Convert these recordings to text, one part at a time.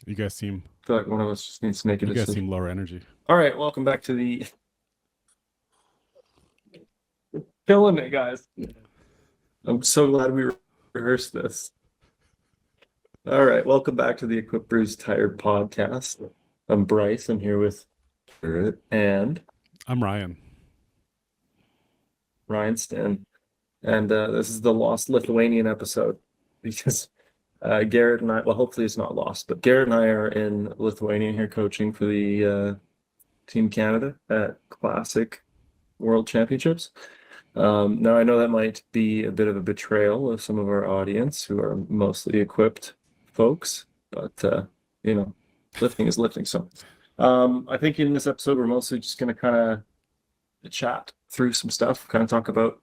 You guys seem I feel like one of us just needs to make a you guys decision. seem lower energy. All right, welcome back to the killing it, guys. I'm so glad we rehearsed this. All right, welcome back to the Equip Brews Tired podcast. I'm Bryce. I'm here with Garrett and I'm Ryan. Ryan Stan, and this is the Lost Lithuanian episode because Garrett and I, well, hopefully it's not lost, but Garrett and I are in Lithuania here coaching for the Team Canada at Classic World Championships. Now, I know that might be a bit of a betrayal of some of our audience who are mostly equipped folks, but lifting is lifting. So, I think in this episode, we're mostly just going to kind of chat through some stuff, kind of talk about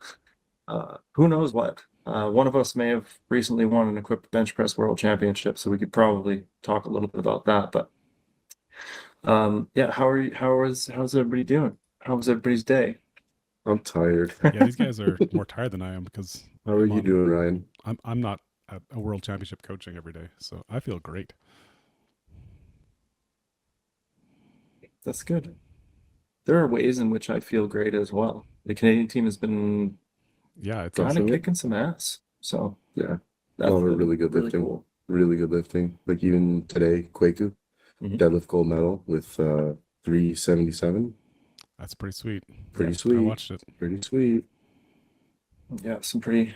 who knows what. One of us may have recently won an equipped bench press world championship, so we could probably talk a little bit about that. But yeah, how's everybody doing? How was everybody's day? I'm tired. Yeah, these guys are more tired than I am because How are you doing, Ryan? I'm not at a world championship coaching every day, so I feel great. That's good. There are ways in which I feel great as well. The Canadian team has been Yeah, it's kind of Definitely. kicking some ass. So Yeah, that's a lot of been really good lifting. cool. Really good lifting. Like even today, Kwaku, Mhm. deadlift gold medal with 377. that's pretty sweet. Pretty Yeah, I sweet. watched it. Pretty sweet. Yeah, some pretty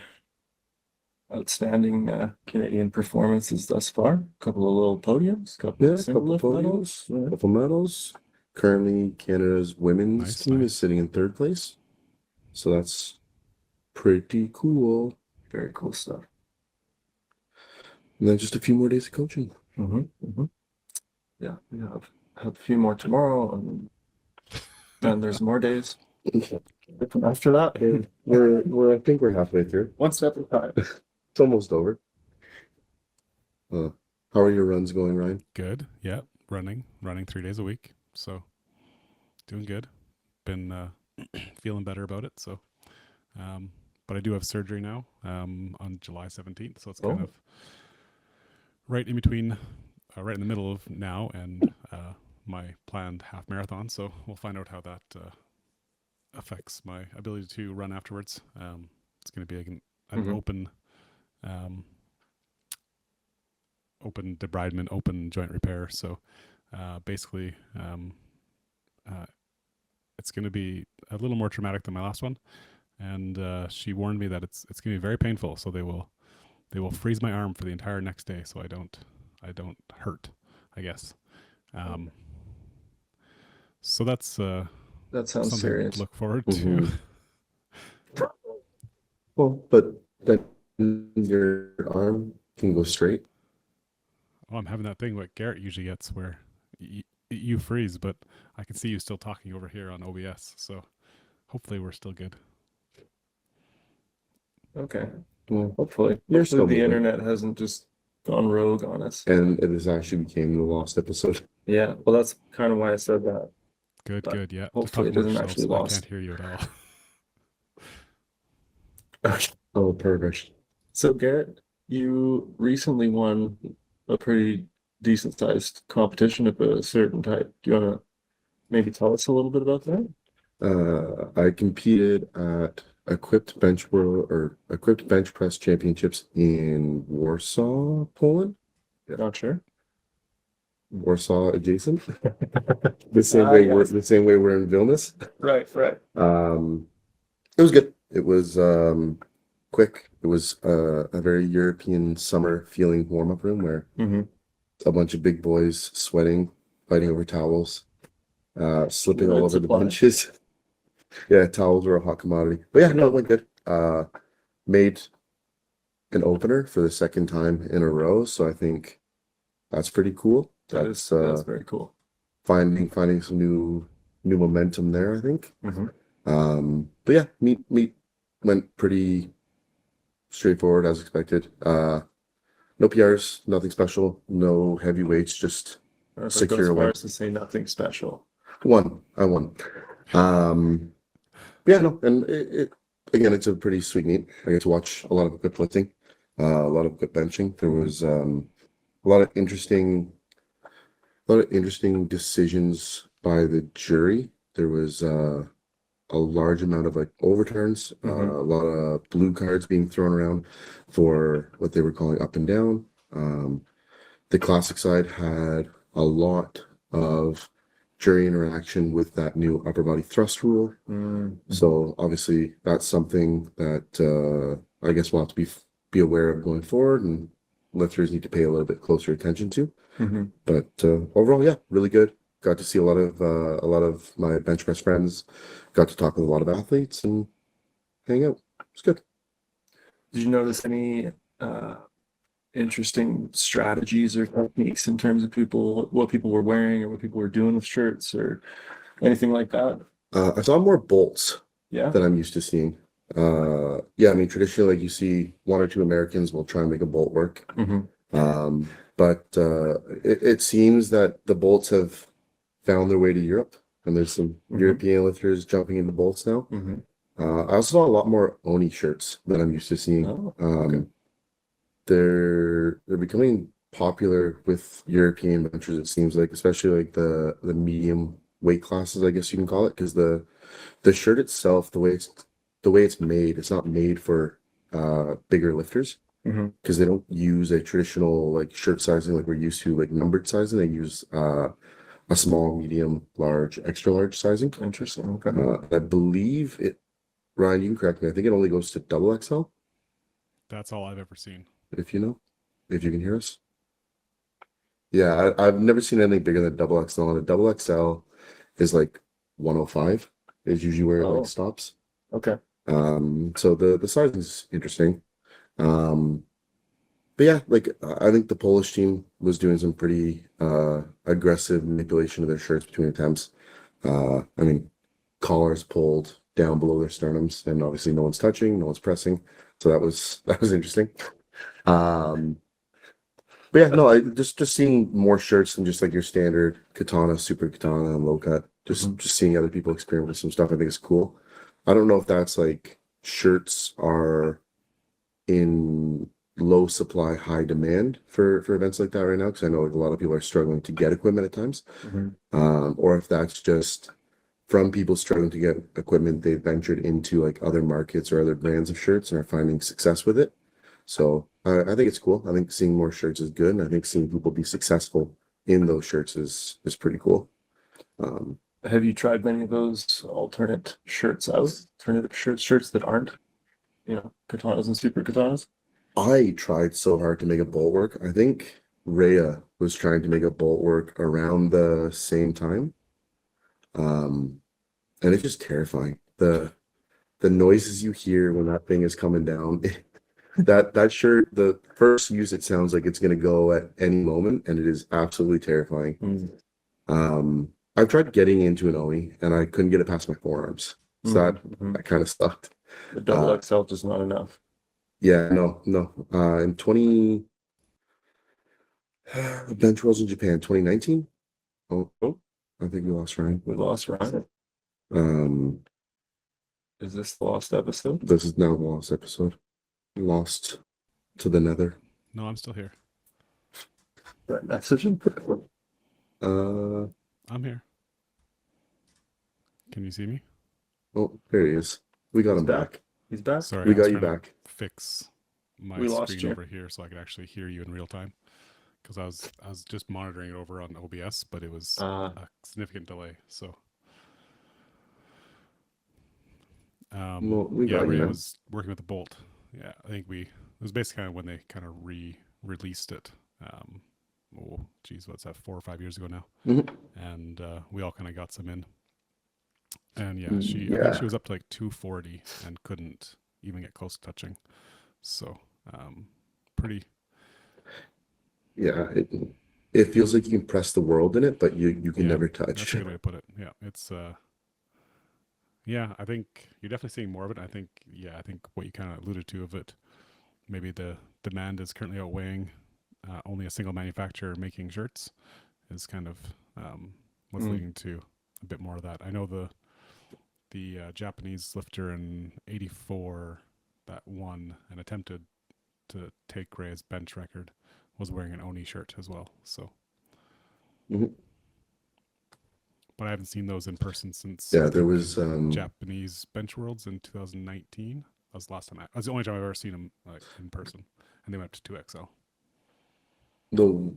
outstanding Canadian performances thus far. A couple of little podiums, couple Yeah, of a single couple lift medals. podiums, couple medals. Currently, Canada's women's Nice, team nice. is sitting in third place. So that's pretty cool. Very cool stuff. And then just a few more days of coaching. Yeah, we have a few more tomorrow, and then there's more days after that. I think we're halfway through. One step at a time. It's almost over. How are your runs going, Ryan? Good. Yeah, running 3 days a week. So doing good. Been feeling better about it. So, but I do have surgery now on July 17th. So it's kind Oh. of right in between, right in the middle of now and my planned half marathon. So we'll find out how that affects my ability to run afterwards. It's going to be like an Mhm. open debridement, open joint repair. So basically, it's going to be a little more traumatic than my last one. And she warned me that it's going to be very painful. So they will freeze my arm for the entire next day, so I don't hurt, I guess. So that's That sounds something serious. to look forward Mhm. to. Well, but then your arm can go straight. Oh, I'm having that thing what Garrett usually gets where you freeze, but I can see you still talking over here on OBS. So hopefully we're still good. Okay. Well, Hopefully. You're Hopefully still the moving. internet hasn't just gone rogue on us. and it actually became the lost episode. Yeah, well, that's kind of why I said that. Good, But good. Yeah. Just hopefully talk it about isn't yourself actually so I lost. can't hear you at all. Oh, perfect. So, Garrett, you recently won a pretty decent sized competition of a certain type. Do you want to maybe tell us a little bit about that? I competed at Equipped Bench Press Championships in Warsaw, Poland. Not sure. Warsaw adjacent. The same way Yes. we're in Vilnius. Right. It was good. It was quick. It was a very European summer feeling warm-up room where Mm-hmm. a bunch of big boys sweating, fighting over towels, slipping all Red over the supply. benches. Yeah, towels were a hot commodity. But yeah, no, it went good. Made an opener for the second time in a row, so I think that's pretty cool. That's very cool. Finding some new momentum there, I think. Mm-hmm. But yeah, meet went pretty straightforward as expected. No PRs, nothing special, no heavyweights, just Or if I Secure go as far win. as to say nothing special. I won. Yeah, no, and it again, it's a pretty sweet meet. I get to watch a lot of equipped lifting, a lot of equipped benching. There was a lot of interesting a lot of interesting decisions by the jury. There was a large amount of like overturns, a lot of blue cards being thrown around for what they were calling up and down. The classic side had a lot of jury interaction with that new upper body thrust rule. So obviously that's something that I guess we'll have to be aware of going forward, and lifters need to pay a little bit closer attention to. But overall, yeah, really good. Got to see a lot of my bench press friends. Got to talk with a lot of athletes and hang out. It's good. Did you notice any interesting strategies or techniques in terms of what people were wearing or what people were doing with shirts or anything like that? I saw more bolts Yeah. than I'm used to seeing. Yeah, I mean, traditionally, like you see one or two Americans will try and make a bolt work. But it seems that the bolts have found their way to Europe, and there's some European lifters jumping into bolts now. I also saw a lot more Oni shirts than I'm used to seeing. Oh, okay. They're becoming popular with European benchers, it seems like, especially like the medium weight classes, I guess you can call it, because the shirt itself, the way it's made, it's not made for bigger lifters, because they don't use a traditional like shirt sizing like we're used to, like numbered sizing. They use a small, medium, large, extra large sizing. Interesting. Okay. I believe it, Ryan, you can correct me, I think it only goes to double XL, That's all I've ever seen. if you can hear us. Yeah, I've never seen anything bigger than double XL, and a double XL is like 105 is usually where it like stops. Okay. So the size is interesting. But yeah, like I think the Polish team was doing some pretty aggressive manipulation of their shirts between attempts. I mean, collars pulled down below their sternums, and obviously no one's touching, no one's pressing. So that was interesting. But yeah, no, I just seeing more shirts than just like your standard katana, super katana, and low cut. Just seeing other people experiment with some stuff, I think is cool. I don't know if that's like shirts are in low supply, high demand for events like that right now, because I know like a lot of people are struggling to get equipment at times. Or if that's just from people struggling to get equipment, they've ventured into like other markets or other brands of shirts and are finding success with it. So I think it's cool. I think seeing more shirts is good, and I think seeing people be successful in those shirts is pretty cool. Have you tried many of those alternate shirts out? Alternative shirts that aren't, katanas and super katanas? I tried so hard to make a bolt work. I think Rhea was trying to make a bolt work around the same time. And it's just terrifying. The noises you hear when that thing is coming down. That shirt, the first use, it sounds like it's gonna go at any moment, and it is absolutely terrifying. I've tried getting into an Oni, and I couldn't get it past my forearms. So that kind of sucked. The double XL is not enough. Yeah, no. In bench rolls in Japan, 2019. Oh, I think we lost Ryan. We lost Ryan. Is this the lost episode? This is now the lost episode. Lost to the nether. No, I'm still here. Right message him. I'm here. Can you see me? Oh, there he is. We got him back. He's back. Sorry, We I was got you trying to back. fix my We lost screen you. over here so I could actually hear you in real time, because I was just monitoring it over on OBS, but it was a significant delay. So Well, we yeah, got you Ray now. was working with the bolt. Yeah, I think it was basically kind of when they kind of released it. Oh geez, what's that, 4 or 5 years ago now? And we all kind of got some in. And yeah, I think she was up to like 240 and couldn't even get close to touching. So pretty. Yeah, it feels like you can press the world in it, but you can never touch. That's a good way to put it. Yeah, it's yeah, I think you're definitely seeing more of it. I think what you kind of alluded to of it, maybe the demand is currently outweighing only a single manufacturer making shirts, is kind of what's leading to a bit more of that. I know the Japanese lifter in '84 that won and attempted to take Ray's bench record was wearing an Oni shirt as well. So Mhm. But I haven't seen those in person since Yeah, I there think was Japanese Bench Worlds in 2019. That was the last time. That's the only time I've ever seen them like in person, and they went to 2XL. the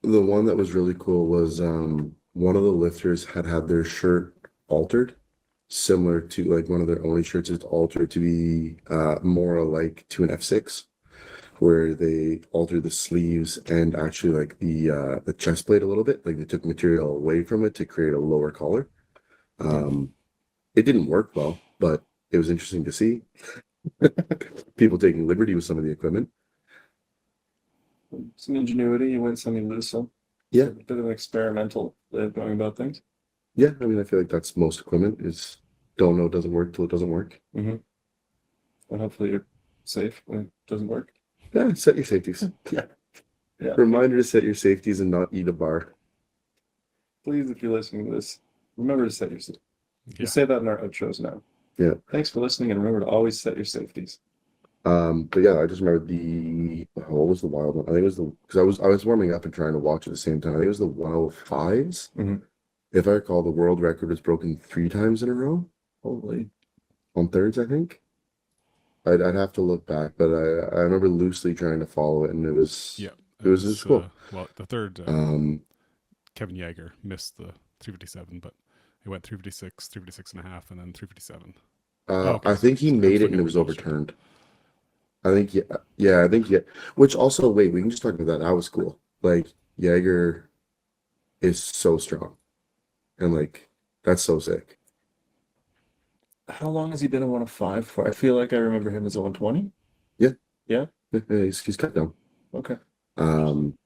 the one that was really cool was one of the lifters had their shirt altered, similar to like one of their only shirts is altered to be more alike to an F6, where they altered the sleeves and actually like the chest plate a little bit. Like they took material away from it to create a lower collar. Um, it didn't work well, but it was interesting to see people taking liberty with some of the equipment. Some ingenuity. You went something loose. Yeah, A bit of an experimental way of going about things. yeah. I mean, I feel like that's most equipment is don't know it doesn't work till it doesn't work. Mm-hmm. And hopefully you're safe when it doesn't work. Yeah, set your safeties. Yeah. Yeah. Reminder to set your safeties and not eat a bar. Please, if you're listening to this, remember to set your safeties. Yeah. We say that in our outros now. Yeah. Thanks for listening, and remember to always set your safeties. But yeah, I just remember what was the wild one? I think it was because I was warming up and trying to watch at the same time. I think it was the 105s. Mhm. If I recall, the world record was broken 3 times in a row Holy. on thirds, I think. I'd have to look back, but I remember loosely trying to follow it, and it was it was cool. Well, the third Kevin Yeager missed the 357, but it went 356, 356 and a half, and then 357. Okay. I think he I'm made it looking and it at was the bullshit. overturned. I think I think Which also, wait, we can just talk about that. That was cool. Like Jaeger is so strong, and like that's so sick. How long has he been a 105 for? I feel like I remember him as a 120. Yeah. Yeah. He's cut down. Okay. Um,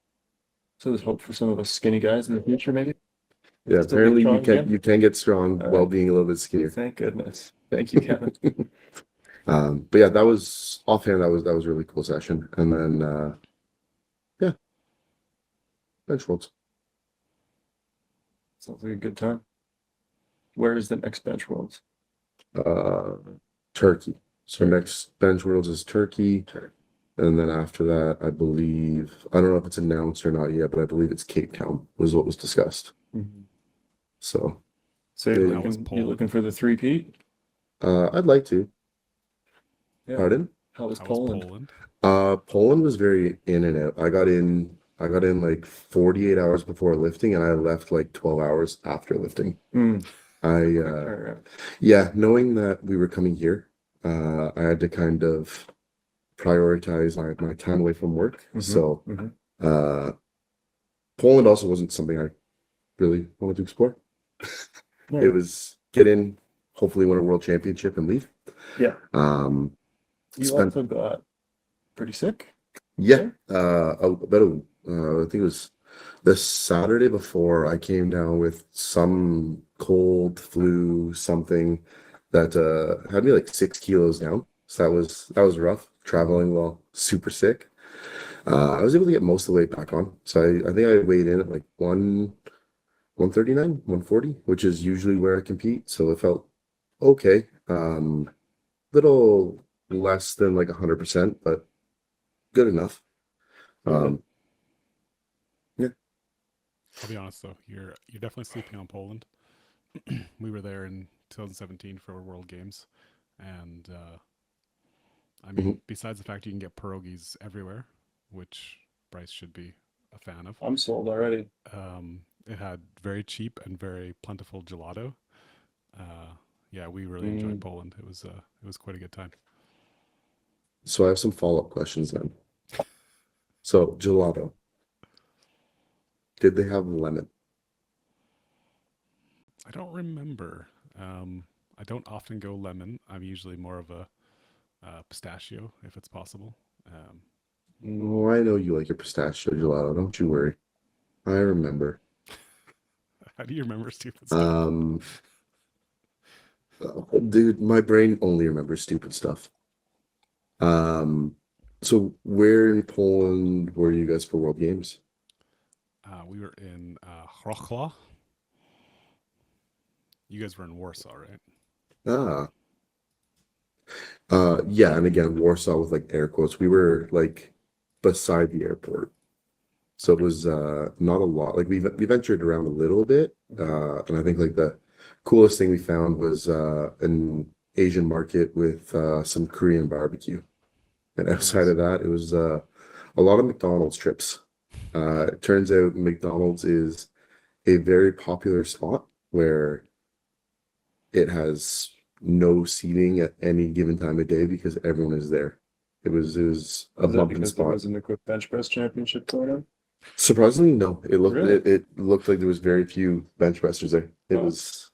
So there's hope for some of us skinny guys in the future, maybe. yeah. Still Apparently, being strong you can get strong All while right. being a little bit skinnier. Thank goodness. Thank you, Kevin. But yeah, that was offhand. That was a really cool session, and then yeah, bench worlds. Sounds like a good time. Where is the next bench worlds? Turkey. So next bench worlds is Turkey. And then after that, I believe, I don't know if it's announced or not yet, but I believe it's Cape Town was what was discussed. So So Yeah, you're that was looking Poland. for the three-peat? I'd like to. Yeah. Pardon? How was How Poland? was Poland? Poland was very in and out. I got in like 48 hours before lifting, and I left like 12 hours after lifting. Right. Yeah, knowing that we were coming here, I had to kind of prioritize my time away from work. Mhm, So mhm. Poland also wasn't something I really wanted to explore. Yeah. It was get in, hopefully win a world championship and leave. Yeah. You Spent also got pretty sick. yeah, I think it was the Saturday before I came down with some cold flu, something that had me like 6 kilos down. So that was rough traveling while super sick. I was able to get most of the weight back on. So I think I weighed in at like 139, 140, which is usually where I compete. So it felt okay. Little less than like 100%, but good enough. Yeah. I'll be honest though, you're definitely sleeping on Poland. We were there in 2017 for World Games, and I mean, besides the fact you can get pierogies everywhere, which Bryce should be a fan of, I'm sold already. it had very cheap and very plentiful gelato. Yeah, we really enjoyed Poland. It was quite a good time. So I have some follow-up questions then. So gelato. Did they have lemon? I don't remember. I don't often go lemon. I'm usually more of a pistachio, if it's possible. Oh, I know you like your pistachio gelato. Don't you worry. I remember. How do you remember stupid stuff? Dude, my brain only remembers stupid stuff. So where in Poland were you guys for World Games? We were in Wrocław. You guys were in Warsaw, right? Ah. Yeah, and again, Warsaw with like air quotes. We were like beside the airport. So it was not a lot. Like we ventured around a little bit, and I think like the coolest thing we found was an Asian market with some Korean barbecue. And outside nice. of that, it was a lot of McDonald's trips. It turns out McDonald's is a very popular spot where it has no seating at any given time of day because everyone is there. It was a Is that bumping because there spot. wasn't a quick bench press championship going on? Surprisingly, no. Really? It looked like there was very few bench pressers there. It Oh. was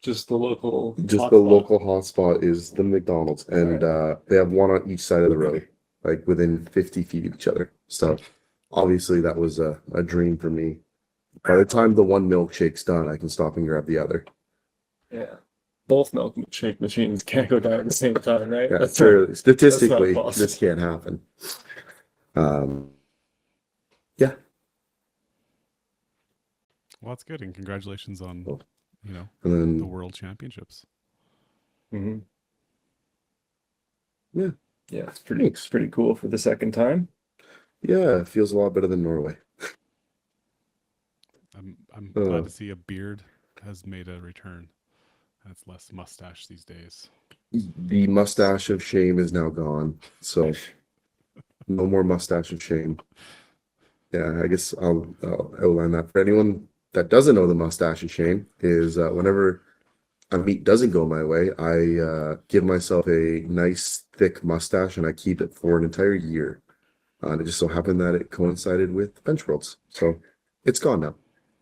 Just the local just hot the spot. local hotspot is the McDonald's, and they have one on each side of the road, like within 50 feet of each other. So obviously that was a dream for me. By the time the one milkshake's done, I can stop and grab the other. Yeah. Both milkshake machines can't go down at the same time, right? Yeah, That's fairly, statistically, possible. this can't happen. Yeah, Well, that's good, and congratulations on Cool. you know and the then World Championships. Mhm. Yeah. Yeah, it's pretty cool for the second time. yeah, it feels a lot better than Norway. I'm Uh. glad to see a beard has made a return. And it's less mustache these days. The mustache of shame is now gone, so no more mustache of shame. Yeah, I guess I'll outline that for anyone that doesn't know. The mustache of shame is whenever a meet doesn't go my way, I give myself a nice thick mustache and I keep it for an entire year. And it just so happened that it coincided with Bench Worlds, so it's gone now,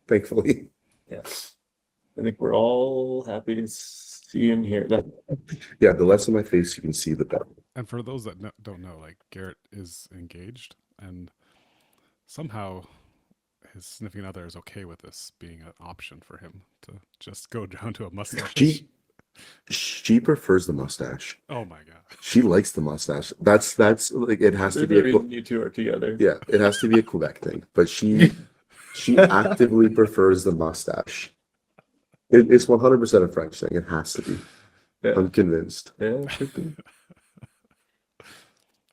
thankfully. Yes. I think we're all happy to see and hear that. Yeah, the less of my face you can see, the better. And for those that don't know, like Garrett is engaged, and somehow his significant other is okay with this being an option for him to just go down to a mustache. She prefers the mustache. Oh my god. She likes the mustache. That's like it has to There's be a reason you two are together. yeah, it has to be a Quebec thing. But she actively prefers the mustache. It's 100% a French thing. It has to be. Yeah. I'm convinced. Yeah, it should be.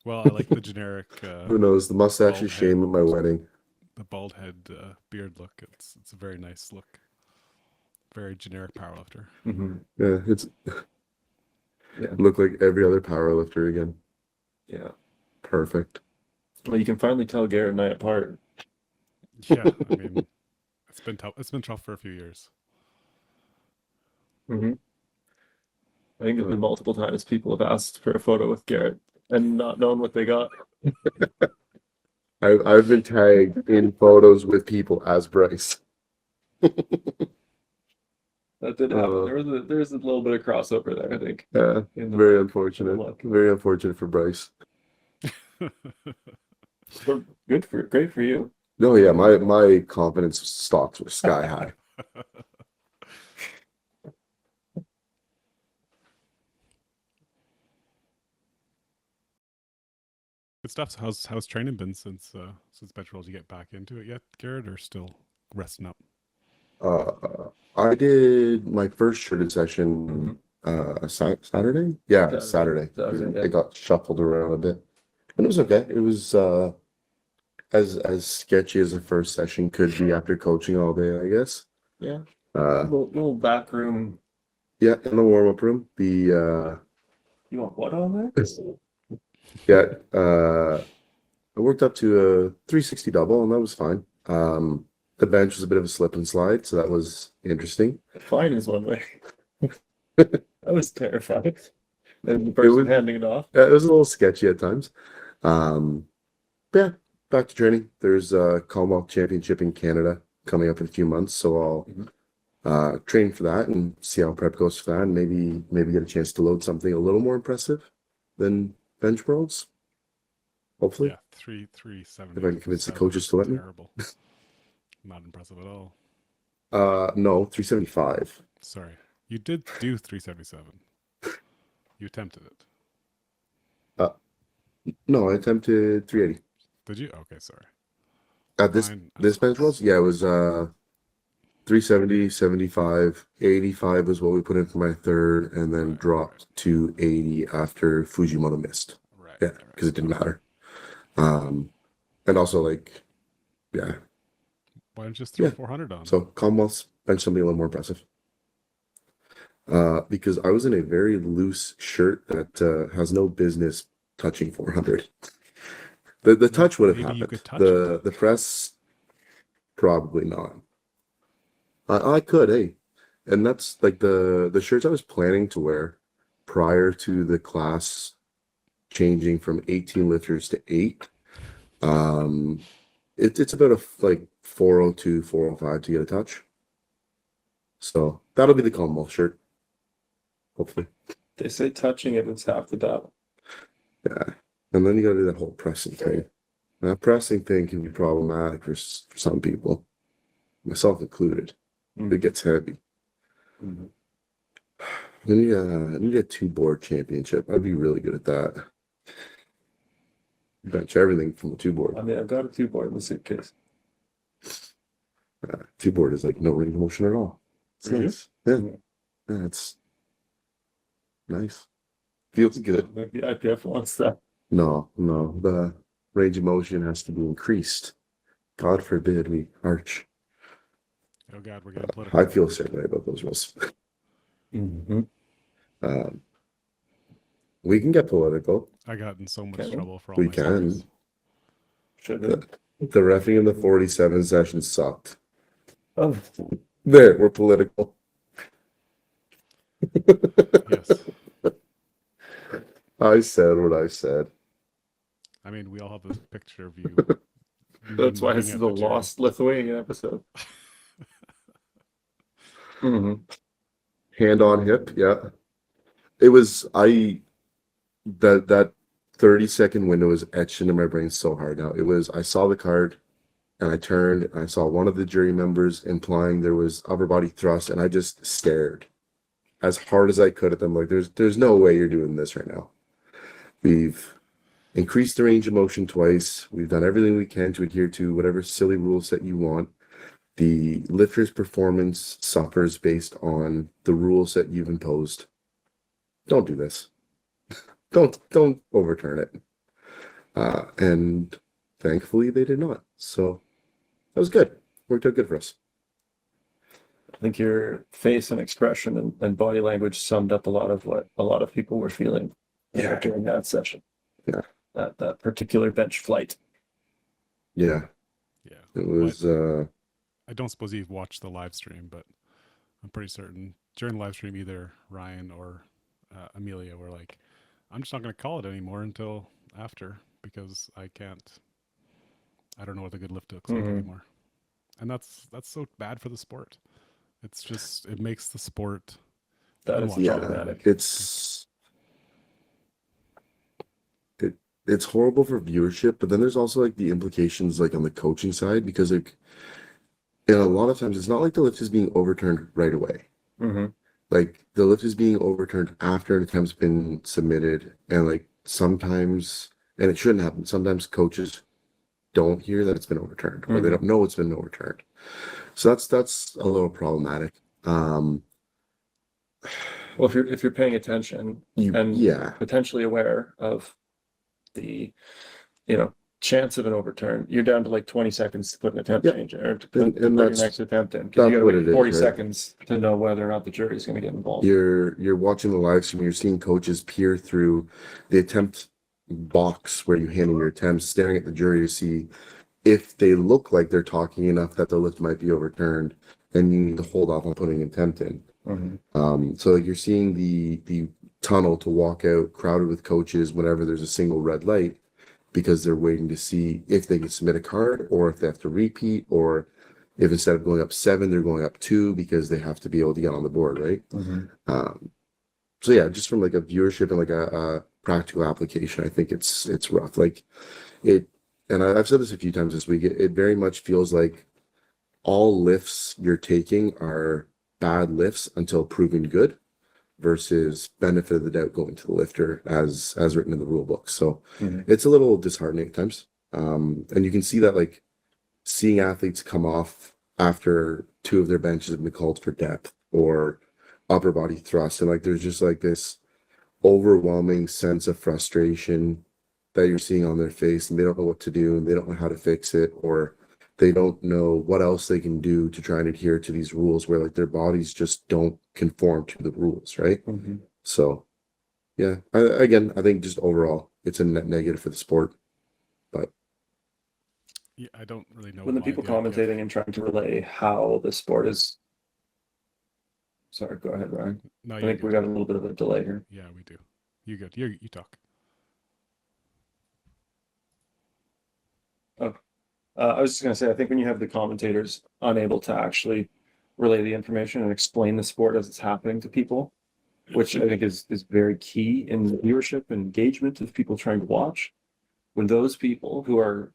Well, I like the generic Who knows? The mustache bald is shame head. at my wedding. The bald head beard look. It's a very nice look. Very generic powerlifter. Mm-hmm. Yeah, it's Yeah. look like every other powerlifter again. Yeah. Perfect. Well, you can finally tell Garrett and I apart. Yeah, I mean, it's been tough. It's been tough for a few years. Mm-hmm. I think it's been multiple times people have asked for a photo with Garrett and not known what they got. I've been tagged in photos with people as Bryce. That did happen. There's a little bit of crossover there, I think. Yeah, In the very look. unfortunate. look. Very unfortunate for Bryce. But great for you. No, yeah, my confidence stocks were sky high. Good stuff. So how's training been since Bench World? You get back into it yet, Garrett, or still resting up? I did my first shirted session Saturday. Yeah, Saturday. Saturday, yeah. It got shuffled around a bit, and it was okay. It was as sketchy as the first session could be after coaching all day, I guess. Yeah. Uh, Little back room. yeah, in the warm up room. The You want what on there? yeah, I worked up to a 360 double, and that was fine. The bench was a bit of a slip and slide, so that was interesting. Fine is one way. I was terrified. And the person handing it off. Yeah, it was a little sketchy at times. Yeah, back to training. There's a Commonwealth Championship in Canada coming up in a few months, so I'll train for that and see how prep goes for that, and maybe get a chance to load something a little more impressive than Bench Worlds. Hopefully. Yeah, 370. If I can convince the coaches to let me. Terrible. Not impressive at all. No, 375. Sorry, you did do 377. You attempted it. No, I attempted 380. Did you? Okay, sorry. At this Bench Worlds? Yeah, it was 370, 75, 85 was what we put in for my third, and then dropped to 80 after Fujimoto missed. Right. Yeah, because it didn't matter. And also like Yeah. Why don't you just throw Yeah. 400 on? So Commonwealth's bench somebody a little more impressive. Because I was in a very loose shirt that has no business touching 400. The touch would have Maybe you happened. could touch The press, probably not. I could, hey. And that's like the shirts I was planning to wear prior to the class changing from 18 lifters to 8. It's about like 402, 405 to get a touch. So that'll be the Commonwealth shirt. Hopefully. They say touching it is half the battle. Yeah. And then you gotta do that whole pressing thing. That pressing thing can be problematic for some people, myself included. It gets heavy. Mhm. I need a 2-board championship. I'd be really good at that. Bench everything from the 2-board. I mean, I've got a 2-board in the suitcase. 2-board is like no range of motion at all. It's Mhm. nice. Yeah. Mhm. Yeah, it's nice. Feels good. Maybe IPF wants that. No. The range of motion has to be increased. God forbid we arch. Oh God, we're getting political. I feel a certain way about those rules. Mm-hmm. We can get political. I got in so much Okay. trouble for all We my can. stories. Should have. The reffing in the 47 session sucked. Oh, There, we're political. Yes. I said what I said. I mean, we all have this picture of you. that's why looking this is at the jury. lost Lithuania episode. Mm-hmm. Hand on hip, yeah. It was that 30-second window is etched into my brain so hard now. It was I saw the card and I turned and I saw one of the jury members implying there was upper body thrust, and I just stared as hard as I could at them. Like there's no way you're doing this right now. We've increased the range of motion twice. We've done everything we can to adhere to whatever silly rule set you want. The lifter's performance suffers based on the rule set you've imposed. Don't do this. Don't overturn it. And thankfully they did not. So that was good. Worked out good for us. I think your face and expression and body language summed up a lot of what a lot of people were feeling during that session. Yeah. That particular bench flight. Yeah. Yeah. It was I don't suppose you've watched the live stream, but I'm pretty certain during the live stream, either Ryan or Amelia were like, I'm just not going to call it anymore until after because I don't know what a good lift looks like anymore. And that's so bad for the sport. It's just, it makes the sport That is unwatchable. problematic. It's horrible for viewership, but then there's also like the implications like on the coaching side, because like in a lot of times it's not like the lift is being overturned right away. Mm-hmm. Like the lift is being overturned after an attempt's been submitted, and like sometimes, and it shouldn't happen, sometimes coaches don't hear that it's been overturned, or they don't know it's been overturned. So that's a little problematic. Well, if you're paying attention and potentially aware of the chance of an overturn, you're down to like 20 seconds to put an attempt change or to put your next attempt in, because you gotta wait 40 seconds to know whether or not the jury is going to get involved. You're watching the live stream, you're seeing coaches peer through the attempt box where you handle your attempts, staring at the jury to see if they look like they're talking enough that the lift might be overturned, and you need to hold off on putting an attempt in. So like you're seeing the tunnel to walk out crowded with coaches whenever there's a single red light, because they're waiting to see if they can submit a card, or if they have to repeat, or if instead of going up 7 they're going up 2 because they have to be able to get on the board, right? So yeah, just from like a viewership and like a practical application, I think it's rough. Like it, and I've said this a few times this week, it very much feels like all lifts you're taking are bad lifts until proven good, versus benefit of the doubt going to the lifter as written in the rule book. So it's a little disheartening at times. And you can see that, like, seeing athletes come off after 2 of their benches have been called for depth or upper body thrust, and like there's just like this overwhelming sense of frustration that you're seeing on their face, and they don't know what to do and they don't know how to fix it, or they don't know what else they can do to try and adhere to these rules where like their bodies just don't conform to the rules, right? Mhm. So yeah, I think just overall it's a net negative for the sport. But Yeah, I don't really know When the why people the IPF commentating and trying to relay how the sport is, sorry, go ahead, Ryan. No, I you're think we good. got a little bit of a delay here. Yeah, we do. You good. You talk. Oh, I was just gonna say, I think when you have the commentators unable to actually relay the information and explain the sport as it's happening to people, which I think is very key in the viewership and engagement of people trying to watch. When those people who are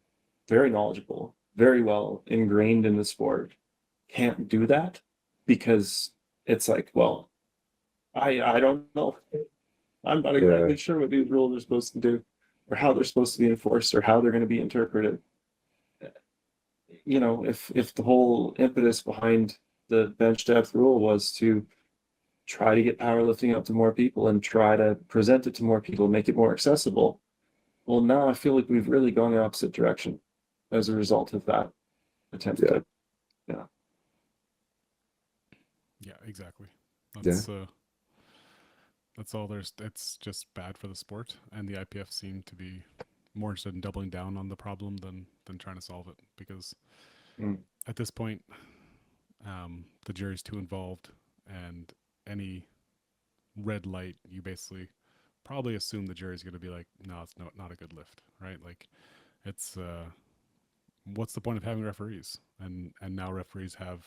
very knowledgeable, very well ingrained in the sport, can't do that because it's like, well, I don't know. I'm not exactly sure what these rules are supposed to do, or how they're supposed to be enforced, or how they're going to be interpreted. You know, if the whole impetus behind the bench depth rule was to try to get powerlifting up to more people and try to present it to more people, make it more accessible. Well, now I feel like we've really gone the opposite direction as a result of that attempt Yeah. to, Yeah, exactly. Yeah. That's all there's. It's just bad for the sport, and the IPF seem to be more interested in doubling down on the problem than trying to solve it, because Mm. at this point, the jury's too involved, and any red light, you basically probably assume the jury's going to be like, no, it's not a good lift, right? Like, it's what's the point of having referees? And now referees have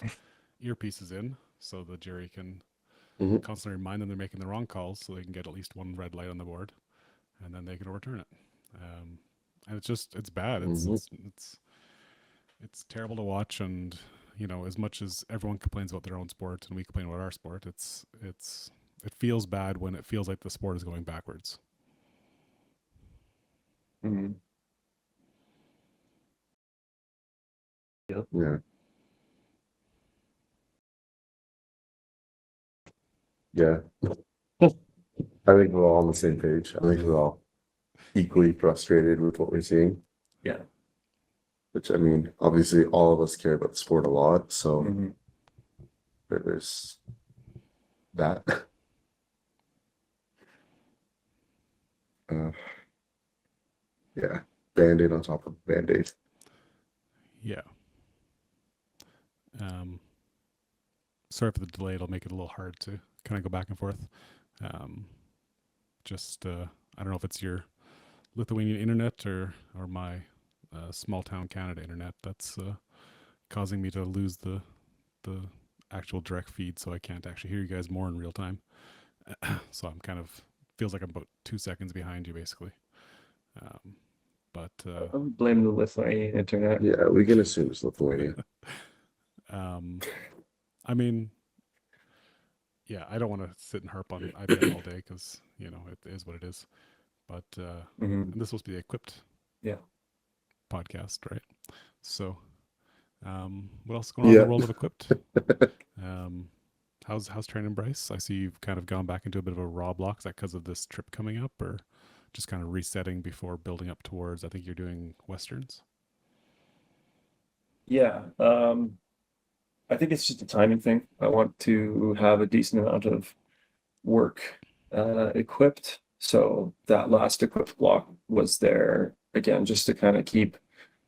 earpieces in, so the jury can Mhm. constantly remind them they're making the wrong calls, so they can get at least one red light on the board, and then they can overturn it. And it's bad. Mhm. It's terrible to watch, and as much as everyone complains about their own sport and we complain about our sport, it feels bad when it feels like the sport is going backwards. Mm. Yeah. Yeah. I think we're all on the same page. I think we're all equally frustrated with what we're seeing. Yeah. Which I mean, obviously all of us care about the sport a lot, so Mhm. there's that. Uh, yeah. Band-aid on top of band-aid. Yeah. Sorry for the delay. It'll make it a little hard to kind of go back and forth. Um, just I don't know if it's your Lithuanian internet or my small town Canada internet that's causing me to lose the actual direct feed, so I can't actually hear you guys more in real time. So I'm kind of feels like I'm about 2 seconds behind you basically. But I'm blaming the Lithuanian internet. Yeah, we can assume it's Lithuania. I mean, yeah, I don't want to sit and harp on IPF all day because it is what it is. But Mhm. and this is supposed to be the equipped Yeah. podcast, right? So, what else is going on in the world of equipped? How's training, Bryce? I see you've kind of gone back into a bit of a raw block. Is that because of this trip coming up, or just kind of resetting before building up towards? I think you're doing westerns. Yeah. I think it's just a timing thing. I want to have a decent amount of work equipped. So that last equipped block was there again, just to kind of keep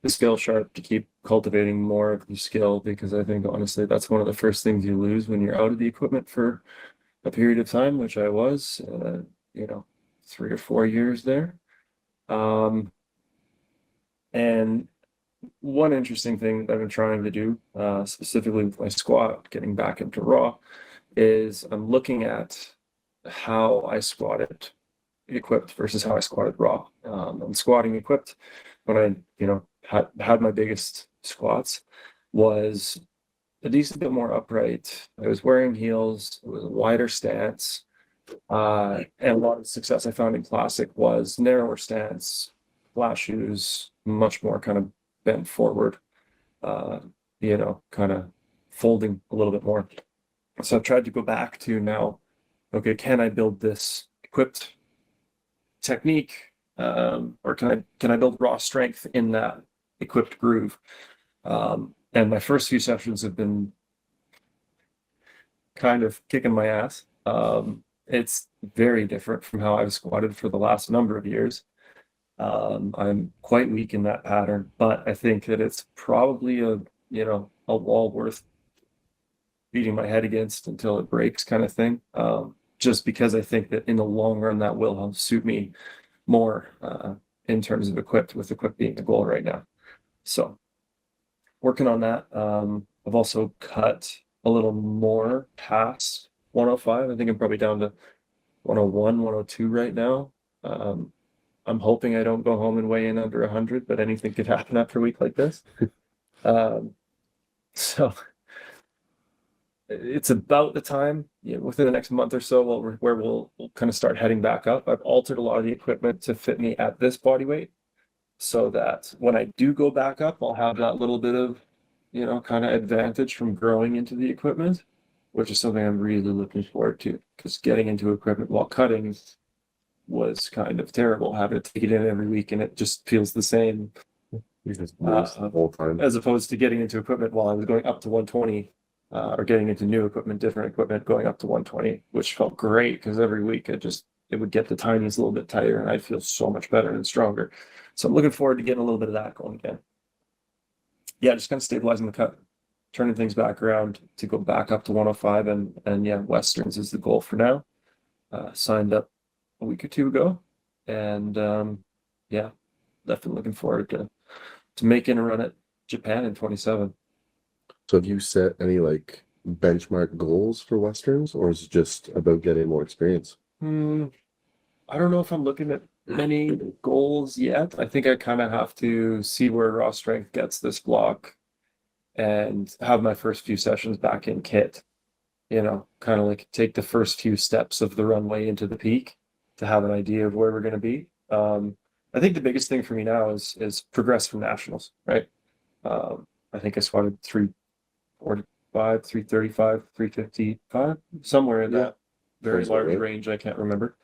the skill sharp, to keep cultivating more of the skill, because I think honestly that's one of the first things you lose when you're out of the equipment for a period of time, which I was, 3 or 4 years there. And one interesting thing that I've been trying to do, specifically with my squat, getting back into raw, is I'm looking at how I squatted equipped versus how I squatted raw. And squatting equipped, when I, had my biggest squats, was a decent bit more upright. I was wearing heels. It was a wider stance. And a lot of the success I found in classic was narrower stance, flat shoes, much more kind of bent forward, uh, kind of folding a little bit more. So I've tried to go back to now, okay, can I build this equipped technique, or can I build raw strength in that equipped groove? And my first few sessions have been kind of kicking my ass. It's very different from how I've squatted for the last number of years. I'm quite weak in that pattern, but I think that it's probably a wall worth beating my head against until it breaks kind of thing. Just because I think that in the long run that will help suit me more in terms of equipped, with equipped being the goal right now. So working on that. I've also cut a little more past 105. I think I'm probably down to 101, 102 right now. I'm hoping I don't go home and weigh in under 100, but anything could happen after a week like this. So it's about the time, within the next month or so, where we'll kind of start heading back up. I've altered a lot of the equipment to fit me at this body weight, so that when I do go back up, I'll have that little bit of, kind of advantage from growing into the equipment, which is something I'm really looking forward to, because getting into equipment while cutting was kind of terrible, having to take it in every week, and it just feels the same. You just lose the whole time. As opposed to getting into equipment while I was going up to 120, or getting into new equipment, different equipment, going up to 120, which felt great because every week it would get the tiniest little bit tighter and I'd feel so much better and stronger. So I'm looking forward to getting a little bit of that going again. Yeah, just kind of stabilizing the cut, turning things back around to go back up to 105, and yeah, Westerns is the goal for now. Signed up a week or two ago, and yeah, definitely looking forward to making a run at Japan in 27. So have you set any like benchmark goals for Westerns, or is it just about getting more experience? I don't know if I'm looking at any goals yet. I think I kind of have to see where raw strength gets this block and have my first few sessions back in kit, kind of like take the first few steps of the runway into the peak to have an idea of where we're going to be. I think the biggest thing for me now is progress from nationals, right? I think I squatted 345, 335, 355, somewhere in Yeah. that very Sounds about large right. range. I can't remember.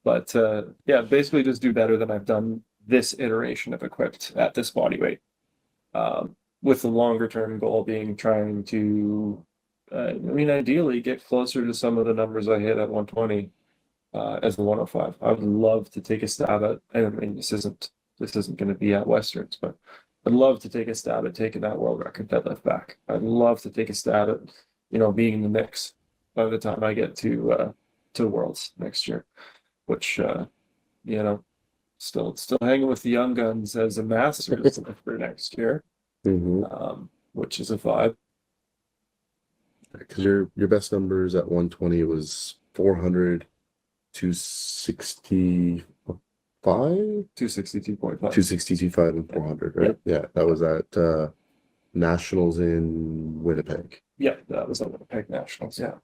But yeah, basically just do better than I've done this iteration of equipped at this body weight. With the longer term goal being trying to, ideally get closer to some of the numbers I hit at 120 as the 105. I would love to take a stab at, I mean, this isn't going to be at Westerns, but I'd love to take a stab at taking that world record deadlift back. I'd love to take a stab at, being in the mix by the time I get to Worlds next year, which, still hanging with the young guns as a Masters for next year, which is a vibe. Because your best numbers at 120 was 400, 265, 262.5. 262.5, and 400, right? Yeah, that was at Nationals in Winnipeg. Yeah, that was at Winnipeg Nationals. Yeah.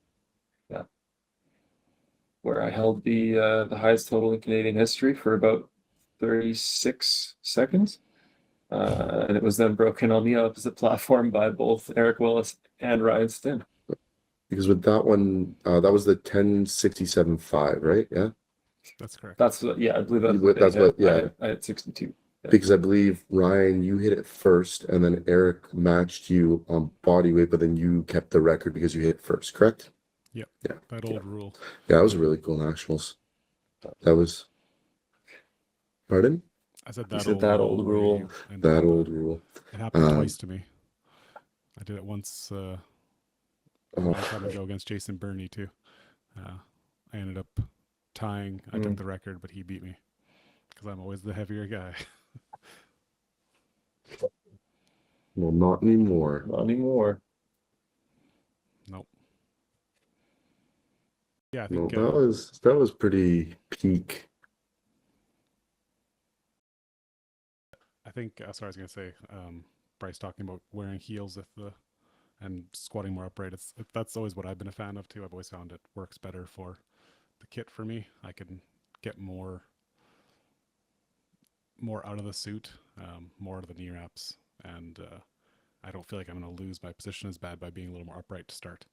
Where I held the highest total in Canadian history for about 36 seconds. And it was then broken on the opposite platform by both Eric Willis and Ryan Stinn. Because with that one, that was the 1067.5, right? Yeah. That's correct. That's I believe I had 62. Yeah. Because I believe Ryan, you hit it first, and then Eric matched you on body weight, but then you kept the record because you hit first, correct? Yep. Yeah. That old rule. Yeah, that was a really cool nationals. That was. Pardon? I said You that, said old, that old rule. and That old rule. It happened twice to me. I did it once a long time ago against Jason Burney too. I ended up tying. I took the record, but he beat me because I'm always the heavier guy. Well, not anymore. Not anymore. Nope. Yeah, I No, think that was pretty peak. I think sorry, I was gonna say Bryce talking about wearing heels and squatting more upright. That's always what I've been a fan of too. I've always found it works better for the kit for me. I can get more out of the suit, more out of the knee wraps, and I don't feel like I'm going to lose my position as bad by being a little more upright to start.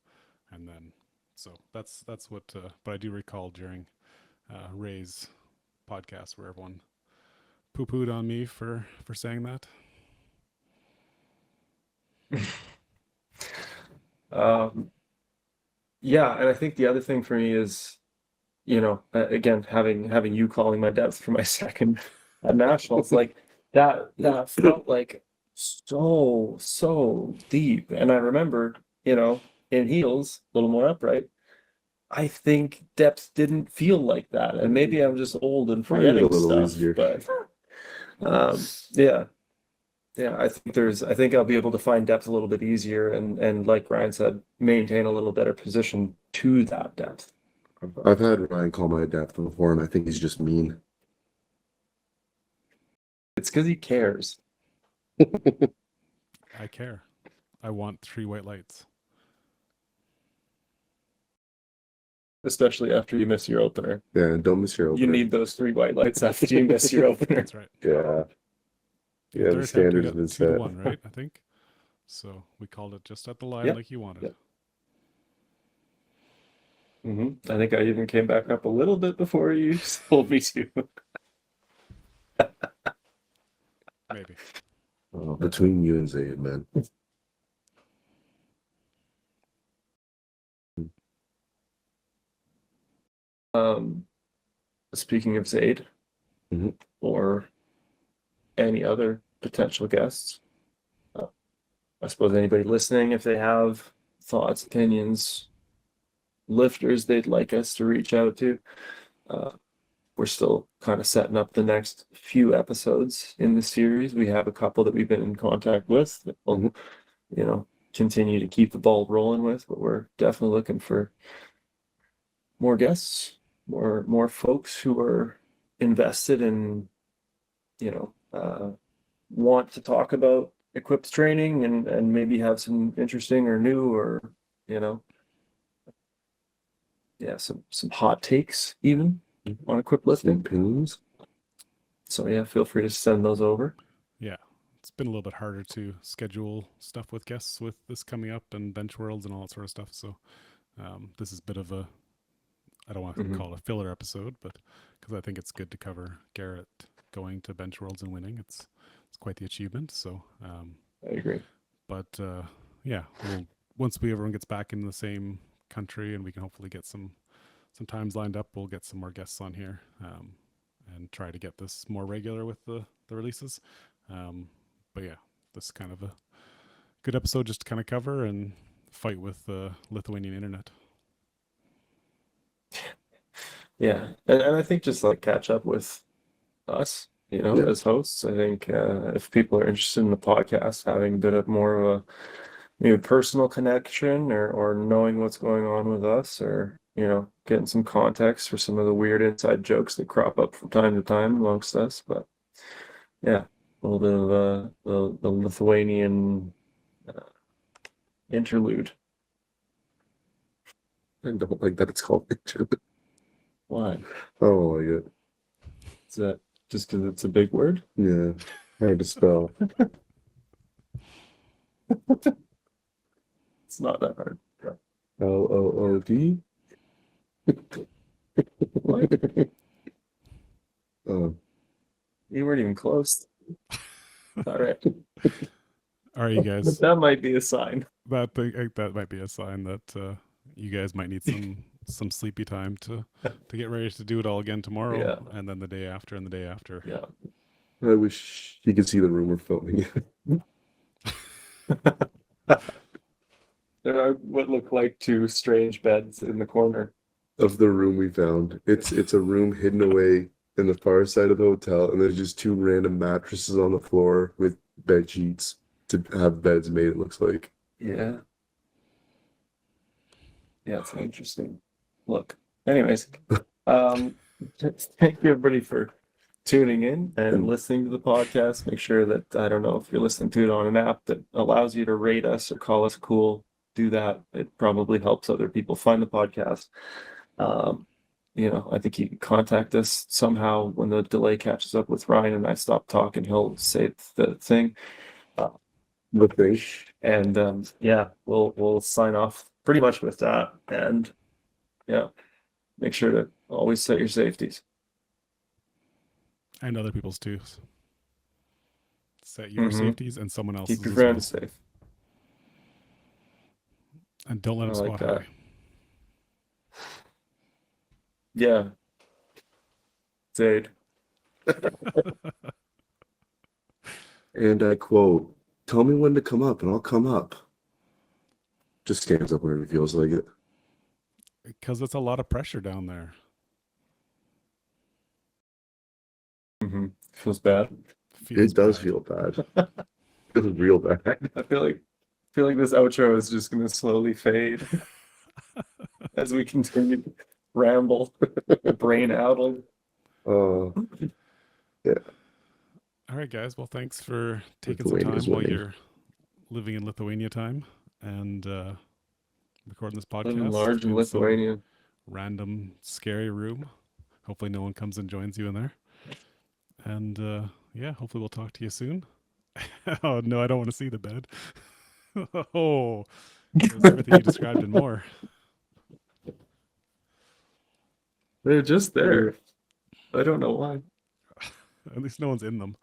And then, so that's what. But I do recall during Ray's podcast where everyone poo-pooed on me for saying that. Yeah, and I think the other thing for me is, again, having you calling my depth for my second at nationals, like that felt like so deep. And I remember, in heels, a little more upright. I think depth didn't feel like that, and maybe I'm just old and Find it a forgetting little stuff. easier. But yeah, I think I'll be able to find depth a little bit easier, and like Ryan said, maintain a little better position to that depth. I've had Ryan call my depth before, and I think he's just mean. It's because he cares. I care. I want 3 white lights. Especially after you miss your opener. Yeah, and don't miss your opener. You need those 3 white lights after you miss your opener. That's right. Yeah. Yeah, Third the attempt, standard you has got been 2 to set. 1, right? I think. So we called it just at the line Yep. like you wanted. Yep. I think I even came back up a little bit before you told me to. Maybe. Between you and Zayd, man. Speaking of Zayd, Mhm. or any other potential guests, I suppose anybody listening, if they have thoughts, opinions, lifters they'd like us to reach out to, we're still kind of setting up the next few episodes in the series. We have a couple that we've been in contact with that we'll, continue to keep the ball rolling with, but we're definitely looking for more guests, more folks who are invested in, want to talk about equipped training and maybe have some interesting or new or, some hot takes even on equipped Some lifting. opinions. So yeah, feel free to send those over. Yeah. It's been a little bit harder to schedule stuff with guests with this coming up and bench worlds and all that sort of stuff. So this is a bit of a, I don't want to call it a filler episode, but because I think it's good to cover Garrett going to bench worlds and winning. It's quite the achievement. So I agree. But yeah, once everyone gets back in the same country and we can hopefully get some times lined up, we'll get some more guests on here and try to get this more regular with the releases. But yeah, this is kind of a good episode just to kind of cover and fight with the Lithuanian internet. Yeah, and I think just like catch up with us, as hosts. I think if people are interested in the podcast, having a bit of more of a maybe personal connection or knowing what's going on with us, or getting some context for some of the weird inside jokes that crop up from time to time amongst us. But yeah, a little bit of the Lithuanian interlude. I don't like that it's called interlude. Why? Oh my god. Is that just because it's a big word? Yeah. Hard to spell. It's not that hard. LOOD. What? Oh. You weren't even close. All right. All right, you guys. That might be a sign. That might be a sign that you guys might need some sleepy time to get ready to do it all again tomorrow. Yeah. And then the day after and the day after. Yeah. I wish you could see the room we're filming. There are what look like 2 strange beds in the corner. Of the room we found. It's a room hidden away in the far side of the hotel, and there's just 2 random mattresses on the floor with bed sheets to have beds made, it looks like. Yeah. Yeah, it's an interesting look. Anyways, thank you everybody for tuning in and listening to the podcast. Make sure that, I don't know if you're listening to it on an app that allows you to rate us or call us cool, do that. It probably helps other people find the podcast. I think you can contact us somehow when the delay catches up with Ryan and I stop talking. He'll say the thing. The thing. And yeah, we'll sign off pretty much with that. And yeah, make sure to always set your safeties. And other people's too. Set your safeties and someone else's. Keep your friends safe. And don't let I him like squat that. high. Yeah. Zaid. And I quote, "Tell me when to come up, and I'll come up." Just stands up whenever he feels like it. Because it's a lot of pressure down there. Mm-hmm. Feels bad. Feels It does bad. feel bad. It feels real bad. I feel like this outro is just gonna slowly fade as we continue to ramble, brain addle. Oh, All right, guys. Well, thanks for taking some Lithuania's time while winning. you're living in Lithuania time and recording this Living podcast large in in some Lithuania. random scary room. Hopefully, no one comes and joins you in there. And yeah, hopefully, we'll talk to you soon. Oh no, I don't want to see the bed. Oh, there's everything you described and more. They're just there. I don't know why. At least no one's in them.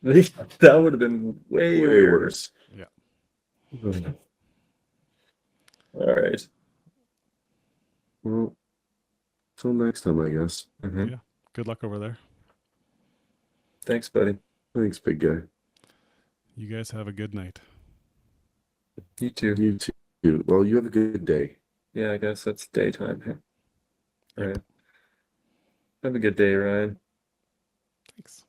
That would have been way worse. Yeah. All right. Well, till next time, I guess. Mhm. Yeah. Good luck over there. Thanks, buddy. Thanks, big guy. You guys have a good night. You too. You too. Well, you have a good day. Yeah, I guess that's daytime here. All Yep. right. Have a good day, Ryan. Thanks.